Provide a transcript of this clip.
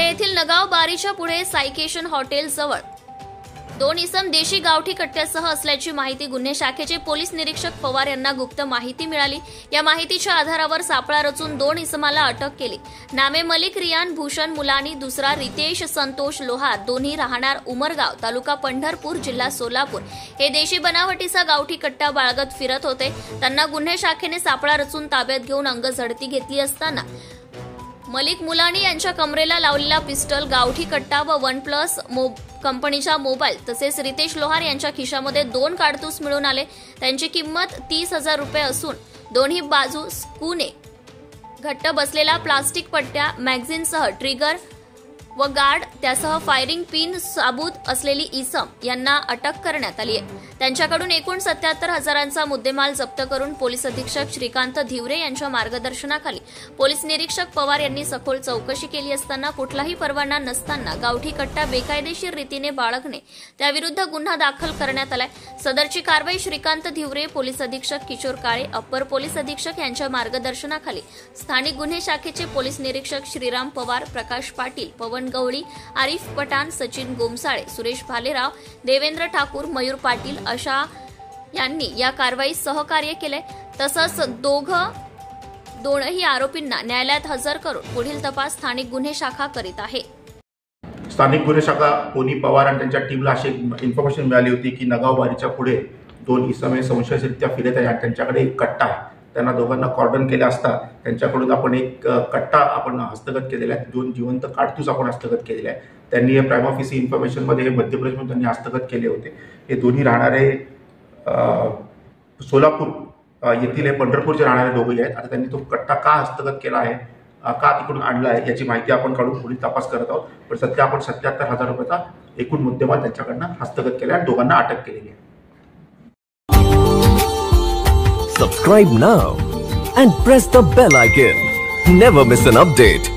धुळे येथील नगाव बारीच्या पुढे सायकेशन हॉटेल जवळ 2 इसम देशी गावठी कट्ट्यासह असल्याची माहिती गुन्हे शाखेचे पोलीस निरीक्षक पवार यांना गुप्त माहिती मिळाली। या माहितीच्या आधारावर सापळा रचून 2 इसमाला अटक केली। नामे मलिक रियान भूषण मुलानी, दुसरा रितेश संतोष लोहार, दोन्ही राहणार उमरगाव, तालुका पंढरपूर, जिल्हा सोलापूर। हे देशी बनावटीचा गावठी कट्टा बाळगत फिरत होते। त्यांना गुन्हे शाखेने सापळा रचून ताब्यात घेऊन अंगझडती घेतली असताना मलिक मुलानी यांच्या कमरेला लावलेला पिस्टल, गावठी कट्टा व OnePlus कंपनीचा मोबाईल तसेच रितेश लोहार यांच्या खिशामध्ये 2 कारतूस मिळून आले। त्यांची किंमत 30,000 रुपये असून दोन्ही बाजू स्क्रूने घट्ट बसलेला प्लास्टिक पट्ट्या, मॅगझिनसह ट्रिगर व गार्ड त्यासह फायरिंग पिन साबूत असलेली इसम यांना अटक करण्यात आली आहे। त्यांच्याकडून एकूण 77,000चा मुद्देमाल जप्त करून पोलीस अधीक्षक श्रीकांत धिवरे यांच्या मार्गदर्शनाखाली पोलीस निरीक्षक पवार यांनी सखोल चौकशी केली असताना कुठलाही परवाना नसताना गावठी कट्टा बेकायदेशीर रीतीने बाळगणे त्याविरुद्ध गुन्हा दाखल करण्यात आलाय। सदरची कारवाई श्रीकांत धिवरे, पोलीस अधीक्षक किशोर काळे, अप्पर पोलीस अधीक्षक यांच्या मार्गदर्शनाखाली स्थानिक गुन्हे शाखेचे पोलीस निरीक्षक श्रीराम पवार, प्रकाश पाटील, पवन गवळी, आरिफ पठाण, सचिन गोमसाळे, सुरेश भालेराव, देवेंद्र ठाकूर, मयूर पाटील अशा यांनी या कारवाईत सहकार्य केले। तसंच दोनही आरोपींना न्यायालयात हजर करून पुढील तपास स्थानिक गुन्हे शाखा करीत आहे। स्थानिक गुन्हे शाखा पोनी पवार आणि त्यांच्या टीमला अशी इन्फॉर्मेशन मिळाली होती की नगाव बारीच्या पुढे 2 इसमे संशयितरित्या फिरत आहेत आणि त्यांच्याकडे एक कट्टा आहे। त्यांना दोघांना कॉर्डन केले असता त्यांच्याकडून आपण एक कट्टा हस्तगत केलेला आहे, 2 जिवंत काडतूस आपण हस्तगत केलेले आहे। त्यांनी हे प्राइम ऑफिस इन्फॉर्मेशन मध्ये हे मध्य प्रदेशमध्ये त्यांनी हस्तगत केले होते। हे दोन्ही राहणारे सोलापूर येथील हे पंढरपूरचे राहणारे दोघेही आहेत। आता त्यांनी तो कट्टा का हस्तगत केला आहे, का तिकडून आणला आहे याची माहिती आपण काढून पुढील तपास करत आहोत। पण सध्या आपण 77,000 रुपयाचा एकूण मुद्देमाल त्यांच्याकडनं हस्तगत केला आहे, दोघांना अटक केलेली आहे। Subscribe now and press the bell icon. Never miss an update.